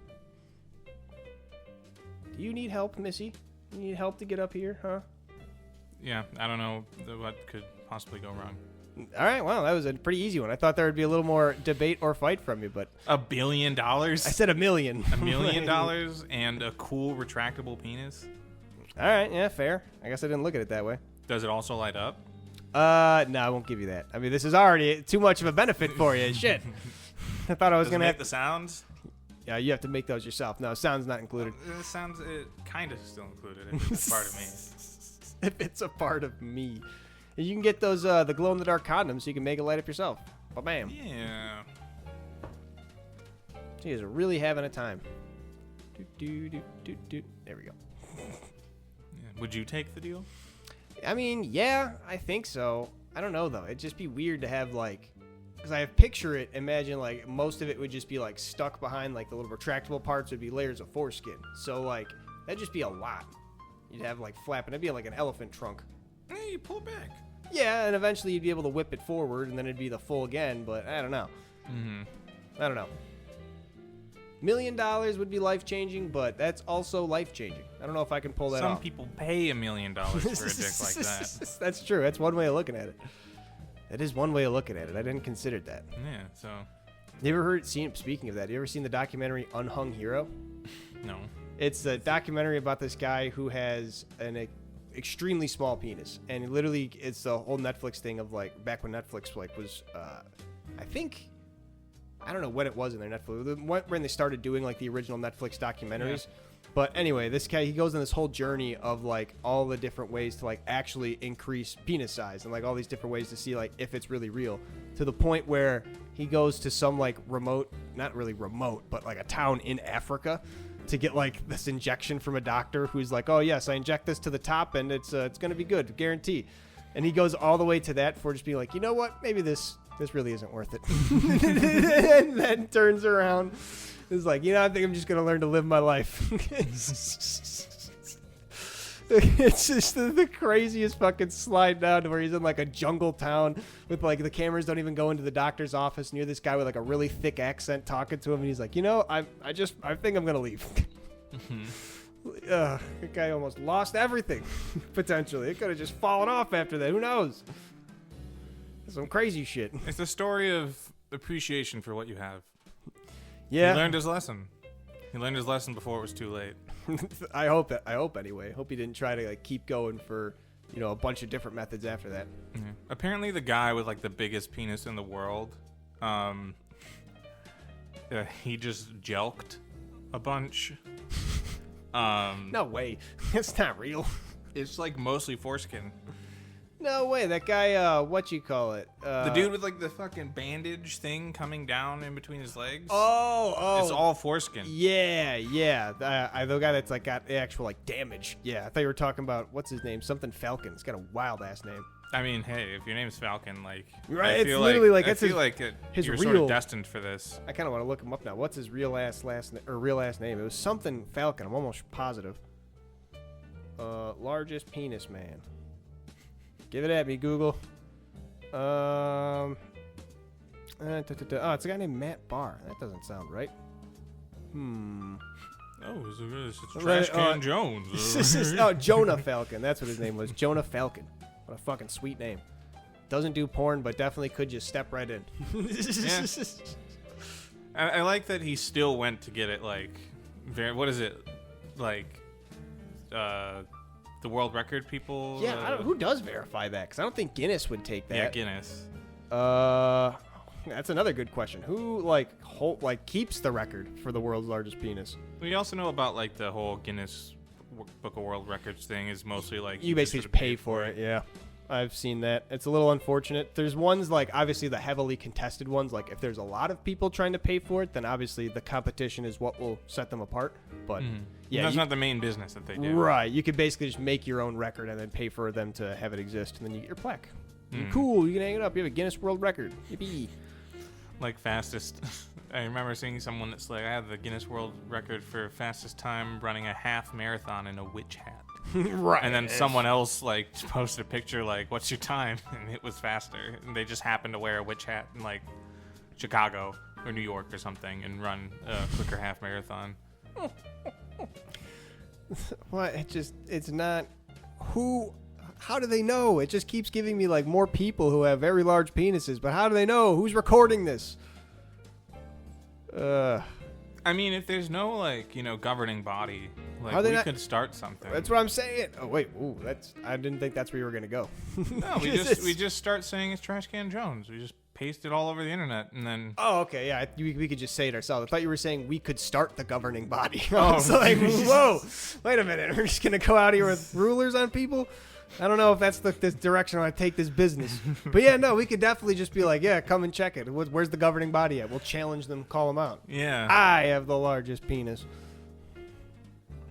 [SPEAKER 1] Do you need help, Missy? You need help to get up here, huh?
[SPEAKER 2] Yeah, I don't know what could possibly go wrong.
[SPEAKER 1] All right, well, that was a pretty easy one. I thought there would be a little more debate or fight from you, but
[SPEAKER 2] $1 billion?
[SPEAKER 1] I said $1 million.
[SPEAKER 2] $1 million and a cool retractable penis?
[SPEAKER 1] All right, yeah, fair. I guess I didn't look at it that way.
[SPEAKER 2] Does it also light up?
[SPEAKER 1] No, I won't give you that. I mean, this is already too much of a benefit for you. Shit. I thought I was
[SPEAKER 2] Does it
[SPEAKER 1] gonna
[SPEAKER 2] make
[SPEAKER 1] have
[SPEAKER 2] the sounds?
[SPEAKER 1] Yeah, you have to make those yourself. No, sound's not included.
[SPEAKER 2] It sounds kind of still included if it's a part of me.
[SPEAKER 1] If it's a part of me. And you can get those the glow-in-the-dark condoms so you can make it light up yourself. Ba-bam.
[SPEAKER 2] Yeah.
[SPEAKER 1] She is really having a time. There we go.
[SPEAKER 2] Yeah. Would you take the deal?
[SPEAKER 1] I mean, yeah, I think so. I don't know, though. It'd just be weird to have, like... Because I picture it, imagine, like, most of it would just be, like, stuck behind, like, the little retractable parts would be layers of foreskin. So, like, that'd just be a lot. You'd have, like, flapping. It'd be like an elephant trunk.
[SPEAKER 2] Hey, you pull back.
[SPEAKER 1] Yeah, and eventually you'd be able to whip it forward, and then it'd be the full again, but I don't know. I don't know. $1 million would be life-changing, but that's also life-changing. I don't know if I can pull that off.
[SPEAKER 2] Some people pay $1 million for a dick like that.
[SPEAKER 1] That's true. That's one way of looking at it. That is one way of looking at it. I didn't consider that.
[SPEAKER 2] Yeah, so...
[SPEAKER 1] You ever speaking of that, you ever seen the documentary Unhung Hero?
[SPEAKER 2] No.
[SPEAKER 1] It's a documentary about this guy who has an extremely small penis, and literally it's the whole Netflix thing of like back when Netflix like was I think I don't know when it was in their Netflix when they started doing like the original Netflix documentaries. Yeah. But anyway, this guy, he goes on this whole journey of like all the different ways to like actually increase penis size and like all these different ways to see like if it's really real, to the point where he goes to some like remote, not really remote, but like a town in Africa to get like this injection from a doctor who's like, oh yes, I inject this to the top and it's going to be good, guarantee. And he goes all the way to that for just being like, you know what, maybe this really isn't worth it. And then turns around. It's like, you know, I think I'm just going to learn to live my life. It's just the craziest fucking slide down to where he's in like a jungle town with like the cameras don't even go into the doctor's office, and you're this guy with like a really thick accent talking to him, and he's like, you know, I think I'm going to leave. The guy almost lost everything, potentially. It could have just fallen off after that. Who knows? Some crazy shit.
[SPEAKER 2] It's a story of appreciation for what you have.
[SPEAKER 1] Yeah.
[SPEAKER 2] He learned his lesson. He learned his lesson before it was too late.
[SPEAKER 1] I hope anyway. Hope he didn't try to like keep going for, you know, a bunch of different methods after that.
[SPEAKER 2] Yeah. Apparently the guy with like the biggest penis in the world, he just jelked a bunch.
[SPEAKER 1] No way. It's not real.
[SPEAKER 2] It's like mostly foreskin.
[SPEAKER 1] No way. That guy, what you call it?
[SPEAKER 2] The dude with like the fucking bandage thing coming down in between his legs.
[SPEAKER 1] Oh.
[SPEAKER 2] It's all foreskin.
[SPEAKER 1] Yeah. The guy that's like got the actual like damage. Yeah, I thought you were talking about, what's his name? Something Falcon. It's got a wild ass name.
[SPEAKER 2] I mean, hey, if your name's Falcon, like,
[SPEAKER 1] right? It's literally like
[SPEAKER 2] I feel like
[SPEAKER 1] his
[SPEAKER 2] you're
[SPEAKER 1] real,
[SPEAKER 2] sort of destined for this.
[SPEAKER 1] I kind of want to look him up now. What's his real last name? It was something Falcon. I'm almost positive. Largest penis man. Give it at me, Google. Oh, it's a guy named Matt Barr. That doesn't sound right.
[SPEAKER 2] Oh, it's Trashcan Jones.
[SPEAKER 1] Oh, Jonah Falcon. That's what his name was. Jonah Falcon. What a fucking sweet name. Doesn't do porn, but definitely could just step right in.
[SPEAKER 2] Yeah. I like that he still went to get it, like, what is it? Like, the world record people?
[SPEAKER 1] Yeah, who does verify that? Because I don't think Guinness would take that.
[SPEAKER 2] Yeah, Guinness.
[SPEAKER 1] That's another good question. Who, keeps the record for the world's largest penis?
[SPEAKER 2] We also know about, like, the whole Guinness Book of World Records thing is mostly, like...
[SPEAKER 1] You basically just pay for it, yeah. I've seen that. It's a little unfortunate. There's ones like obviously the heavily contested ones. Like if there's a lot of people trying to pay for it, then obviously the competition is what will set them apart. But yeah,
[SPEAKER 2] that's not the main business that they do.
[SPEAKER 1] Right. You could basically just make your own record and then pay for them to have it exist, and then you get your plaque. Cool. You can hang it up. You have a Guinness World Record. Yippee.
[SPEAKER 2] Like fastest. I remember seeing someone that's like, I have the Guinness World Record for fastest time running a half marathon in a witch hat.
[SPEAKER 1] Right.
[SPEAKER 2] And then someone else like posted a picture like, what's your time? And it was faster. And they just happened to wear a witch hat in like Chicago or New York or something and run a quicker half marathon.
[SPEAKER 1] Well, it's not. How do they know? It just keeps giving me like more people who have very large penises, but how do they know? Who's recording this?
[SPEAKER 2] I mean, if there's no like, governing body, like we could start something.
[SPEAKER 1] That's what I'm saying. Oh wait, ooh, I didn't think that's where you were gonna go.
[SPEAKER 2] No, we just start saying it's Trashcan Jones. We just paste it all over the internet and then.
[SPEAKER 1] Oh, okay, yeah, we could just say it ourselves. I thought you were saying we could start the governing body. I was like, whoa, wait a minute, we're just gonna go out here with rulers on people. I don't know if that's this direction I take this business. But yeah, no, we could definitely just be like, yeah, come and check it. Where's the governing body at? We'll challenge them, call them out.
[SPEAKER 2] Yeah.
[SPEAKER 1] I have the largest penis.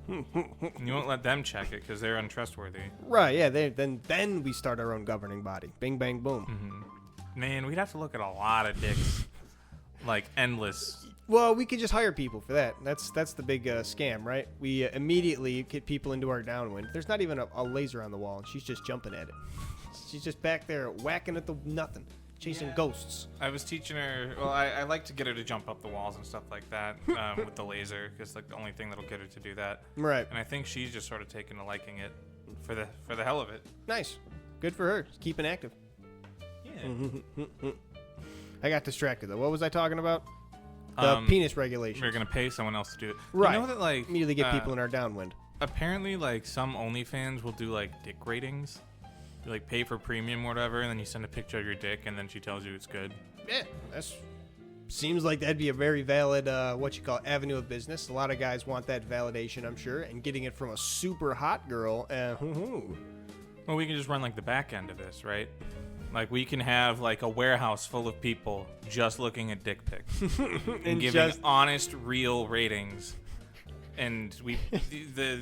[SPEAKER 2] You won't let them check it because they're untrustworthy.
[SPEAKER 1] Right, yeah. Then we start our own governing body. Bing, bang, boom.
[SPEAKER 2] Mm-hmm. Man, we'd have to look at a lot of dicks. Like, endless.
[SPEAKER 1] Well, we could just hire people for that. That's the big scam, right? We immediately get people into our downwind. There's not even a laser on the wall, and she's just jumping at it. She's just back there whacking at the nothing, chasing ghosts.
[SPEAKER 2] I was teaching her. Well, I like to get her to jump up the walls and stuff like that with the laser, because like the only thing that'll get her to do that.
[SPEAKER 1] Right.
[SPEAKER 2] And I think she's just sort of taken to liking it for the hell of it.
[SPEAKER 1] Nice. Good for her. Just keeping active.
[SPEAKER 2] Yeah.
[SPEAKER 1] I got distracted though. What was I talking about? The penis regulation.
[SPEAKER 2] We're gonna pay someone else to do it.
[SPEAKER 1] Right.
[SPEAKER 2] You know that like
[SPEAKER 1] immediately get people in our downwind.
[SPEAKER 2] Apparently, like some OnlyFans will do like dick ratings. You, like pay for premium or whatever, and then you send a picture of your dick, and then she tells you it's good.
[SPEAKER 1] Yeah, seems like that'd be a very valid avenue of business. A lot of guys want that validation, I'm sure, and getting it from a super hot girl.
[SPEAKER 2] Well, we can just run like the back end of this, right? Like we can have like a warehouse full of people just looking at dick pics and giving honest, real ratings. And the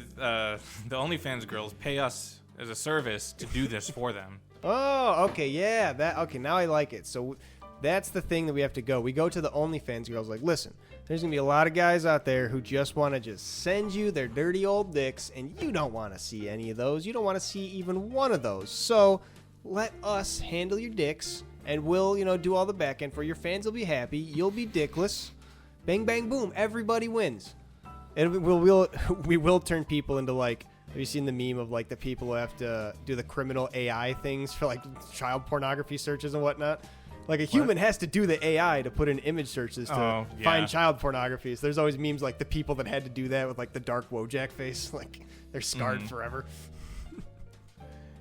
[SPEAKER 2] OnlyFans girls pay us as a service to do this for them.
[SPEAKER 1] Oh, okay, yeah, okay. Now I like it. So that's the thing that we have to go. We go to the OnlyFans girls. Like, listen, there's gonna be a lot of guys out there who just want to just send you their dirty old dicks, and you don't want to see any of those. You don't want to see even one of those. So let us handle your dicks, and we'll, do all the back end for your fans. Will be happy. You'll be dickless. Bang, bang, boom. Everybody wins. And we will turn people into like. Have you seen the meme of like the people who have to do the criminal AI things for like child pornography searches and whatnot? Like a human has to do the AI to put in image searches to find child pornography. So there's always memes like the people that had to do that with like the dark Wojak face, like they're scarred forever.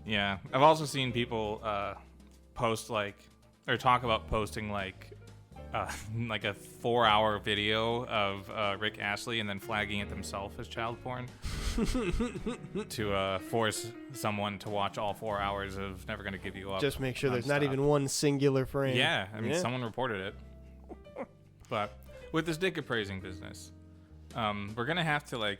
[SPEAKER 2] Yeah, I've also seen people post like or talk about posting like a 4-hour video of Rick Astley and then flagging it themselves as child porn to force someone to watch all 4 hours of Never Gonna Give You Up.
[SPEAKER 1] Just make sure there's not even one singular frame.
[SPEAKER 2] Yeah, I mean, someone reported it. But with this dick appraising business, we're gonna have to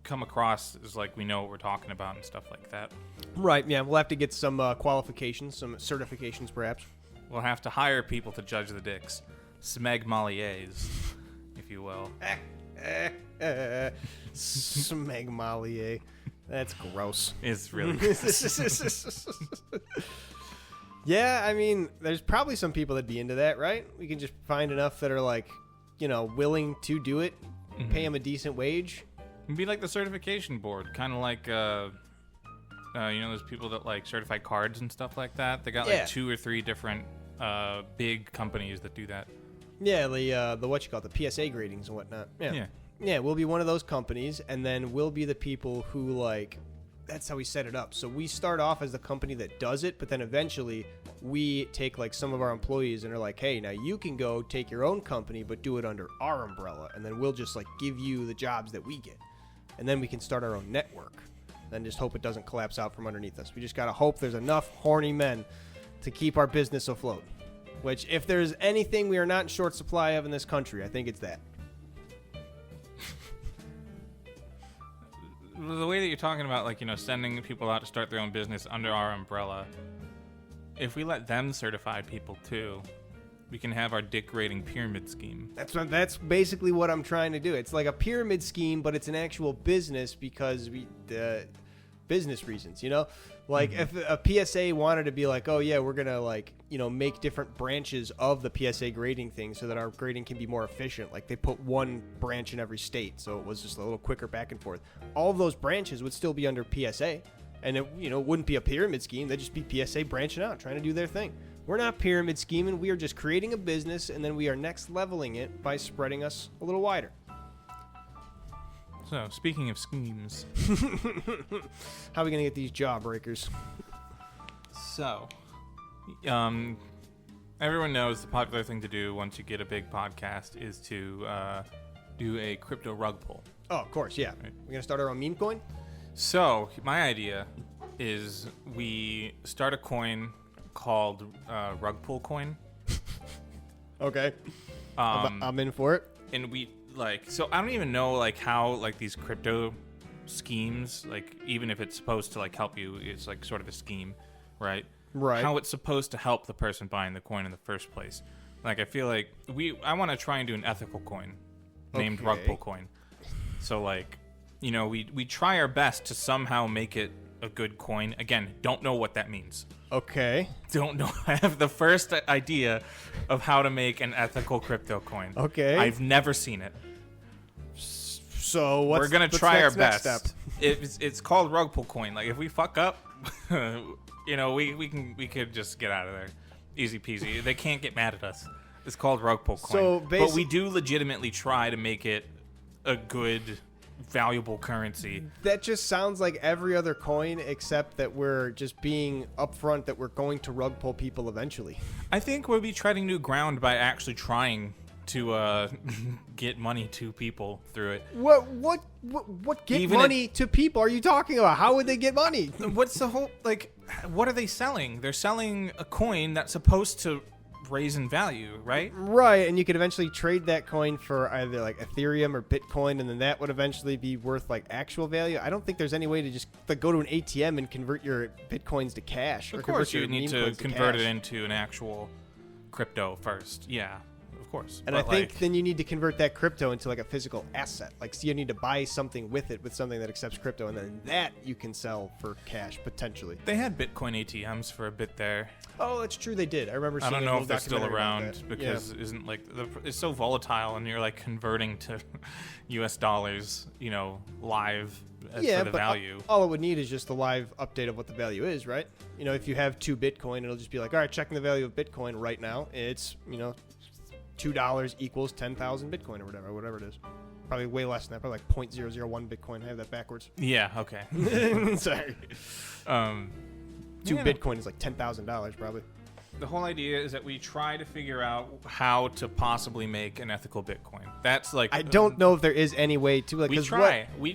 [SPEAKER 2] come across as like we know what we're talking about and stuff like that.
[SPEAKER 1] Right. Yeah, we'll have to get some qualifications, some certifications, perhaps.
[SPEAKER 2] We'll have to hire people to judge the dicks, smegmeliers, if you will.
[SPEAKER 1] Smegmelier. That's gross.
[SPEAKER 2] It's really gross.
[SPEAKER 1] Yeah, I mean, there's probably some people that'd be into that, right? We can just find enough that are like, willing to do it, pay them a decent wage.
[SPEAKER 2] It'd be like the certification board, kind of like, those people that like certify cards and stuff like that. They got like 2 or 3 different big companies that do that.
[SPEAKER 1] Yeah, the the PSA gradings and whatnot. Yeah, we'll be one of those companies, and then we'll be the people who that's how we set it up. So we start off as the company that does it, but then eventually we take like some of our employees and are like, hey, now you can go take your own company, but do it under our umbrella, and then we'll just like give you the jobs that we get, and then we can start our own network. and just hope it doesn't collapse out from underneath us. We just got to hope there's enough horny men to keep our business afloat. Which, if there's anything we are not in short supply of in this country, I think it's that.
[SPEAKER 2] The way that you're talking about, like, sending people out to start their own business under our umbrella, if we let them certify people too, we can have our dick rating pyramid scheme.
[SPEAKER 1] That's basically what I'm trying to do. It's like a pyramid scheme, but it's an actual business because business reasons, Like if a PSA wanted to be like, oh yeah, we're gonna make different branches of the PSA grading thing so that our grading can be more efficient. Like they put one branch in every state, so it was just a little quicker back and forth. All of those branches would still be under PSA, and it wouldn't be a pyramid scheme. They'd just be PSA branching out, trying to do their thing. We're not pyramid scheming. We are just creating a business, and then we are next leveling it by spreading us a little wider.
[SPEAKER 2] So, speaking of schemes.
[SPEAKER 1] How are we going to get these jawbreakers?
[SPEAKER 2] So, everyone knows the popular thing to do once you get a big podcast is to do a crypto rug pull.
[SPEAKER 1] Oh, of course, yeah.
[SPEAKER 2] Right.
[SPEAKER 1] We're going to start our own meme coin?
[SPEAKER 2] So, my idea is we start a coin called RugPullCoin.
[SPEAKER 1] Okay. I'm in for it.
[SPEAKER 2] And we... so I don't even know how these crypto schemes, even if it's supposed to help you, it's sort of a scheme, right?
[SPEAKER 1] Right.
[SPEAKER 2] How it's supposed to help the person buying the coin in the first place. I feel like I want to try and do an ethical coin named RugPullCoin. So we try our best to somehow make it a good coin. Again, don't know what that means.
[SPEAKER 1] Okay.
[SPEAKER 2] Don't know. I have the first idea of how to make an ethical crypto coin.
[SPEAKER 1] Okay.
[SPEAKER 2] I've never seen it.
[SPEAKER 1] So
[SPEAKER 2] we're gonna try our best. It's called RugPullCoin. If we fuck up, we could just get out of there, easy peasy. They can't get mad at us. It's called RugPullCoin.
[SPEAKER 1] So
[SPEAKER 2] but we do legitimately try to make it a good, valuable currency.
[SPEAKER 1] That just sounds like every other coin, except that we're just being upfront that we're going to rug pull people eventually.
[SPEAKER 2] I think we'll be treading new ground by actually trying to get money to people through it.
[SPEAKER 1] What get
[SPEAKER 2] Even
[SPEAKER 1] money to people are you talking about? How would they get money?
[SPEAKER 2] What's the whole what are they selling? They're selling a coin that's supposed to raise in value, right?
[SPEAKER 1] Right, and you could eventually trade that coin for either Ethereum or Bitcoin, and then that would eventually be worth actual value. I don't think there's any way to just go to an ATM and convert your Bitcoins to cash.
[SPEAKER 2] Of course, you need to convert it into an actual crypto first. Yeah. Of course.
[SPEAKER 1] And I think then you need to convert that crypto into a physical asset. So you need to buy something with it, with something that accepts crypto, and then that you can sell for cash potentially.
[SPEAKER 2] They had Bitcoin ATMs for a bit there.
[SPEAKER 1] Oh, that's true. They did. I remember seeing
[SPEAKER 2] I don't know if they're still around because
[SPEAKER 1] yeah.
[SPEAKER 2] Isn't it's so volatile, and you're converting to US dollars, live for the value.
[SPEAKER 1] All it would need is just a live update of what the value is, right? If you have 2 Bitcoin, it'll just be all right, checking the value of Bitcoin right now. It's, $2 equals 10,000 Bitcoin or whatever it is. Probably way less than that. Probably 0.001 Bitcoin. I have that backwards.
[SPEAKER 2] Yeah. Okay.
[SPEAKER 1] Sorry. 2 Bitcoin is $10,000 probably.
[SPEAKER 2] The whole idea is that we try to figure out how to possibly make an ethical Bitcoin. That's
[SPEAKER 1] I don't know if there is any way to
[SPEAKER 2] we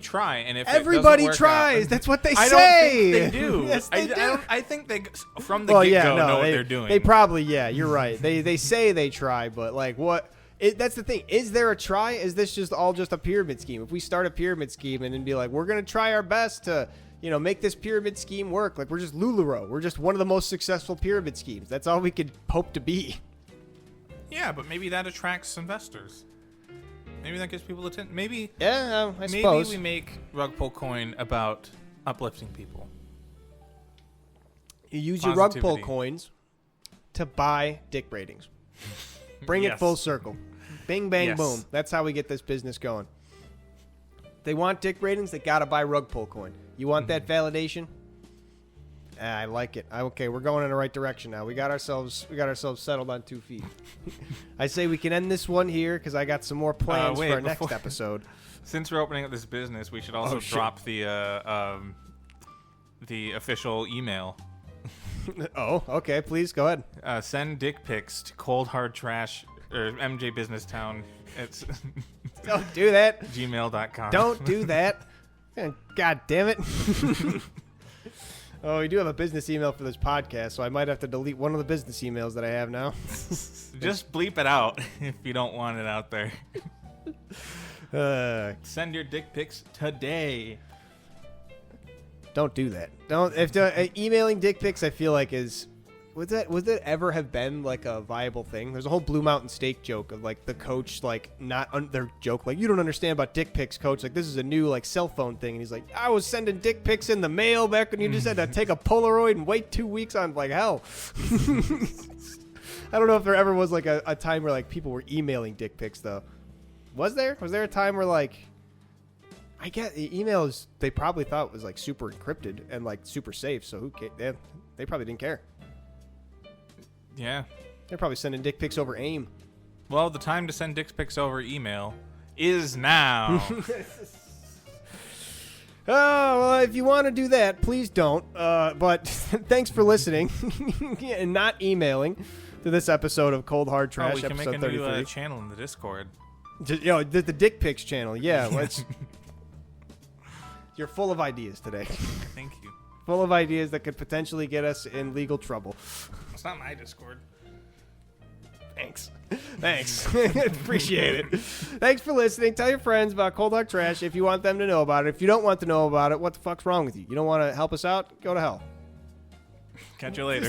[SPEAKER 2] try, and if
[SPEAKER 1] everybody
[SPEAKER 2] it doesn't
[SPEAKER 1] tries,
[SPEAKER 2] out,
[SPEAKER 1] that's what they
[SPEAKER 2] I
[SPEAKER 1] say.
[SPEAKER 2] don't think they do.
[SPEAKER 1] Yes, they do.
[SPEAKER 2] I think they from the get-go know what they're doing.
[SPEAKER 1] They probably, yeah, you're right. They say they try, but what? That's the thing. Is there a try? Is this just a pyramid scheme? If we start a pyramid scheme and then be we're gonna try our best to make this pyramid scheme work. We're just LuLaRoe. We're just one of the most successful pyramid schemes. That's all we could hope to be.
[SPEAKER 2] Yeah, but maybe that attracts investors. Maybe that gets people attention. Maybe.
[SPEAKER 1] Yeah, I suppose.
[SPEAKER 2] Maybe we make RugPullCoin about uplifting people.
[SPEAKER 1] You use your RugPull coins to buy dick ratings. Bring it full circle. Bing, bang, boom. That's how we get this business going. They want dick ratings, they gotta buy RugPullCoin. You want that validation? I like it. Okay, we're going in the right direction now. We got ourselves settled on 2 feet. I say we can end this one here because I got some more plans for our next episode.
[SPEAKER 2] Since we're opening up this business, we should also drop the official email.
[SPEAKER 1] Oh, okay. Please go ahead.
[SPEAKER 2] Send dick pics to Cold Hard Trash or MJ Business Town. It's
[SPEAKER 1] don't do that.
[SPEAKER 2] gmail.com.
[SPEAKER 1] Don't do that. God damn it. Oh, we do have a business email for this podcast, so I might have to delete one of the business emails that I have now.
[SPEAKER 2] Just bleep it out if you don't want it out there. Send your dick pics today.
[SPEAKER 1] Don't do that. Don't. If emailing dick pics, I feel like would that ever have been like a viable thing? There's a whole Blue Mountain Steak joke of like the coach like their joke like, you don't understand about dick pics, coach. Like, this is a new like cell phone thing, and he's like, I was sending dick pics in the mail back when you just had to take a Polaroid and wait 2 weeks on like hell. I don't know if there ever was like a time where like people were emailing dick pics though. Was there a time where like, I get emails they probably thought was like super encrypted and like super safe, so who cares? They probably didn't care.
[SPEAKER 2] Yeah.
[SPEAKER 1] They're probably sending dick pics over AIM.
[SPEAKER 2] Well, the time to send dick pics over email is now.
[SPEAKER 1] Oh, well, if you want to do that, please don't. But thanks for listening and not emailing to this episode of Cold Hard Trash,
[SPEAKER 2] we can
[SPEAKER 1] episode
[SPEAKER 2] make a
[SPEAKER 1] 33.
[SPEAKER 2] new channel in the Discord.
[SPEAKER 1] Just, the dick pics channel. Yeah, let's. You're full of ideas today.
[SPEAKER 2] Thank you.
[SPEAKER 1] Full of ideas that could potentially get us in legal trouble.
[SPEAKER 2] It's not my Discord.
[SPEAKER 1] Thanks. Appreciate it. Thanks for listening. Tell your friends about Cold Hard Trash if you want them to know about it. If you don't want to know about it, what the fuck's wrong with you? You don't want to help us out? Go to hell.
[SPEAKER 2] Catch you later.